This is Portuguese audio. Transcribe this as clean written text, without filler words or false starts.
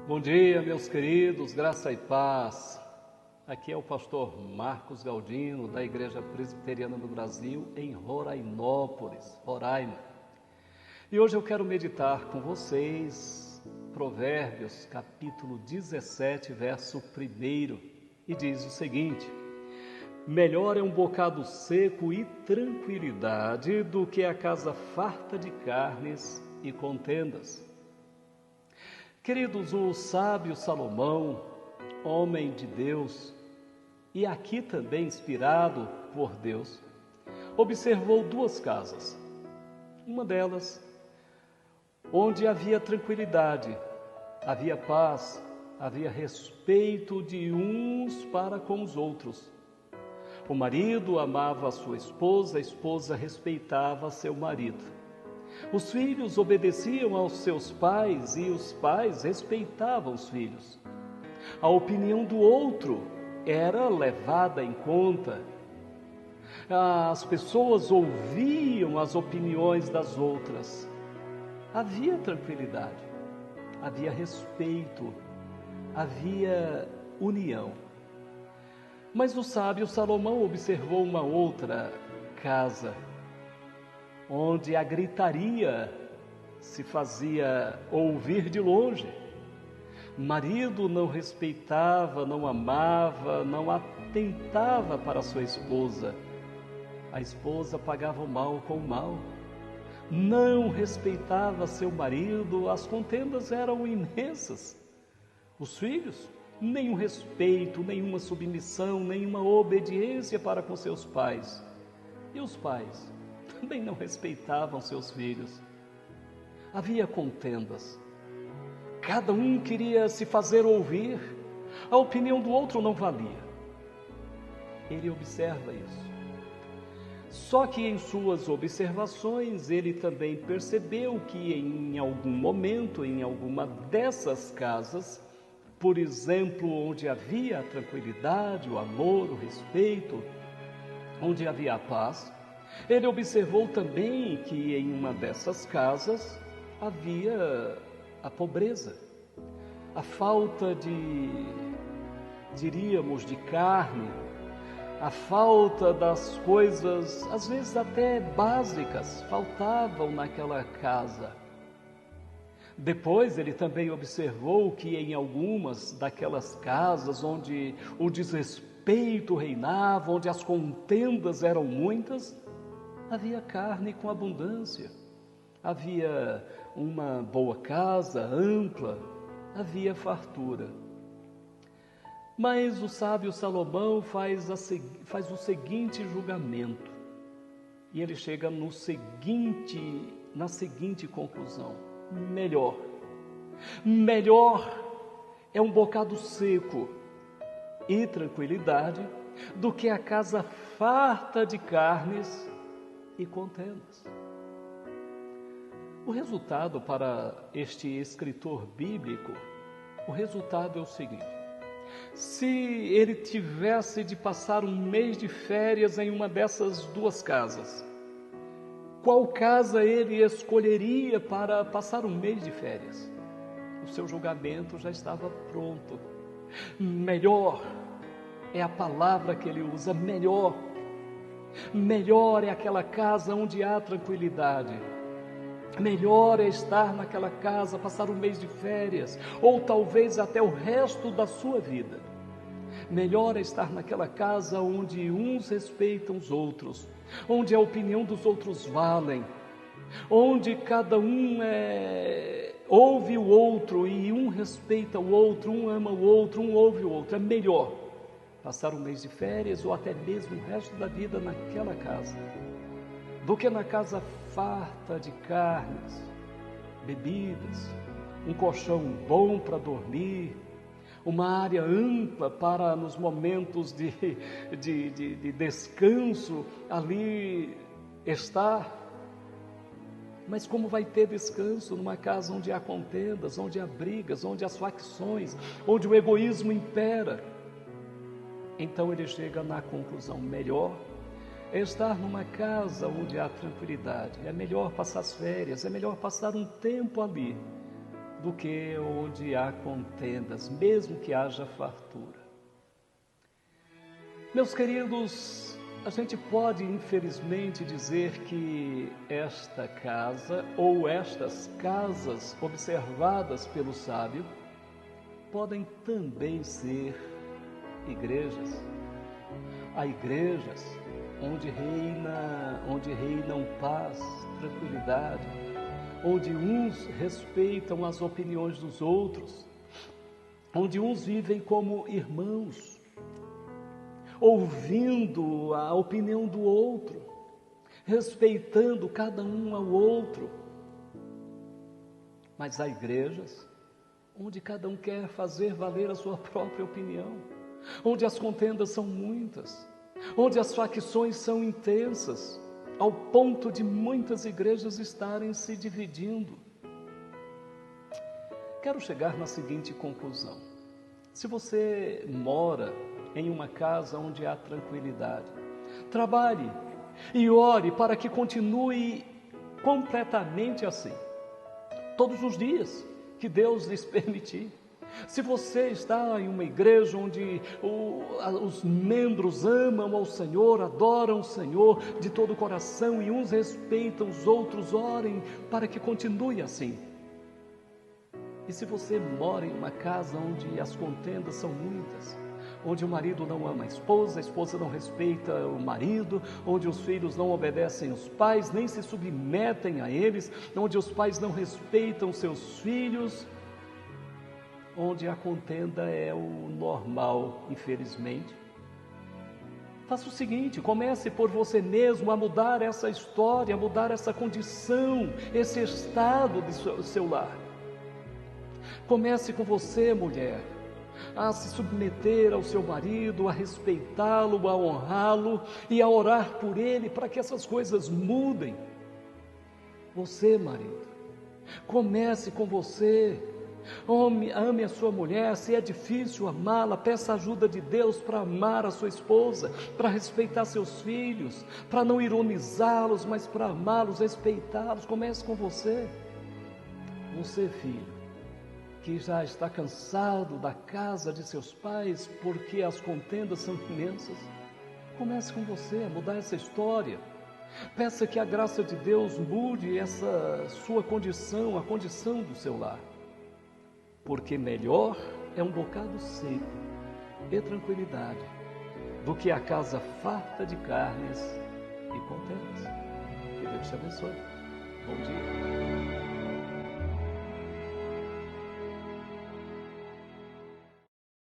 Bom dia, meus queridos, graça e paz. Aqui é o pastor Marcos Galdino, da Igreja Presbiteriana do Brasil, em Rorainópolis, Roraima. E hoje eu quero meditar com vocês Provérbios, capítulo 17, verso 1, e diz o seguinte: melhor é um bocado seco e tranquilidade do que a casa farta de carnes e contendas. Queridos, o sábio Salomão, homem de Deus, e aqui também inspirado por Deus, observou duas casas. Uma delas, onde havia tranquilidade, havia paz, havia respeito de uns para com os outros. O marido amava a esposa respeitava seu marido. Os filhos obedeciam aos seus pais e os pais respeitavam os filhos. A opinião do outro era levada em conta. As pessoas ouviam as opiniões das outras. Havia tranquilidade, havia respeito, havia união. Mas o sábio Salomão observou uma outra casa, onde a gritaria se fazia ouvir de longe. Marido não respeitava, não amava, não atentava para sua esposa. A esposa pagava o mal com o mal. Não respeitava seu marido, as contendas eram imensas. Os filhos, nenhum respeito, nenhuma submissão, nenhuma obediência para com seus pais. E os pais também não respeitavam seus filhos. Havia contendas. Cada um queria se fazer ouvir. A opinião do outro não valia. Ele observa isso. Só que em suas observações, ele também percebeu que em algum momento, em alguma dessas casas, por exemplo, onde havia a tranquilidade, o amor, o respeito, onde havia a paz, ele observou também que em uma dessas casas havia a pobreza, a falta de carne, a falta das coisas, às vezes até básicas, faltavam naquela casa. Depois ele também observou que em algumas daquelas casas onde o desrespeito reinava, onde as contendas eram muitas, havia carne com abundância, havia uma boa casa, ampla, havia fartura. Mas o sábio Salomão faz o seguinte julgamento, e ele chega na seguinte conclusão: melhor é um bocado seco e tranquilidade do que a casa farta de carnes e contendas. O resultado para este escritor bíblico, o resultado é o seguinte: se ele tivesse de passar um mês de férias em uma dessas duas casas, qual casa ele escolheria para passar um mês de férias? O seu julgamento já estava pronto. Melhor é a palavra que ele usa, melhor. Melhor é aquela casa onde há tranquilidade. Melhor é estar naquela casa, passar um mês de férias, ou talvez até o resto da sua vida. Melhor é estar naquela casa onde uns respeitam os outros, onde a opinião dos outros valem, onde cada um ouve o outro e um respeita o outro, um ama o outro, um ouve o outro. É melhor passar um mês de férias ou até mesmo o resto da vida naquela casa, do que na casa farta de carnes, bebidas, um colchão bom para dormir, uma área ampla para nos momentos de descanso ali estar. Mas como vai ter descanso numa casa onde há contendas, onde há brigas, onde há facções, onde o egoísmo impera? Então ele chega na conclusão: melhor é estar numa casa onde há tranquilidade, é melhor passar as férias, é melhor passar um tempo ali, do que onde há contendas, mesmo que haja fartura. Meus queridos, a gente pode infelizmente dizer que esta casa ou estas casas observadas pelo sábio podem também ser igrejas. Há igrejas onde reinam paz, tranquilidade, onde uns respeitam as opiniões dos outros, onde uns vivem como irmãos, ouvindo a opinião do outro, respeitando cada um ao outro. Mas há igrejas onde cada um quer fazer valer a sua própria opinião, onde as contendas são muitas, onde as facções são intensas, ao ponto de muitas igrejas estarem se dividindo. Quero chegar na seguinte conclusão: se você mora em uma casa onde há tranquilidade, trabalhe e ore para que continue completamente assim, todos os dias que Deus lhes permitir. Se você está em uma igreja onde os membros amam ao Senhor, adoram o Senhor de todo o coração e uns respeitam os outros, orem para que continue assim. E se você mora em uma casa onde as contendas são muitas, onde o marido não ama a esposa não respeita o marido, onde os filhos não obedecem os pais, nem se submetem a eles, onde os pais não respeitam seus filhos, onde a contenda é o normal, infelizmente. Faça o seguinte: comece por você mesmo a mudar essa história, a mudar essa condição, esse estado do seu lar. Comece com você, mulher, a se submeter ao seu marido, a respeitá-lo, a honrá-lo e a orar por ele para que essas coisas mudem. Você, marido, comece com você. Ame a sua mulher. Se é difícil amá-la, peça a ajuda de Deus para amar a sua esposa, para respeitar seus filhos, para não ironizá-los, mas para amá-los, respeitá-los. Comece com você. Você, filho, que já está cansado da casa de seus pais porque as contendas são imensas, comece com você a mudar essa história. Peça que a graça de Deus mude essa sua condição, a condição do seu lar. Porque melhor é um bocado seco e tranquilidade do que a casa farta de carnes e contendas. Que Deus te abençoe. Bom dia.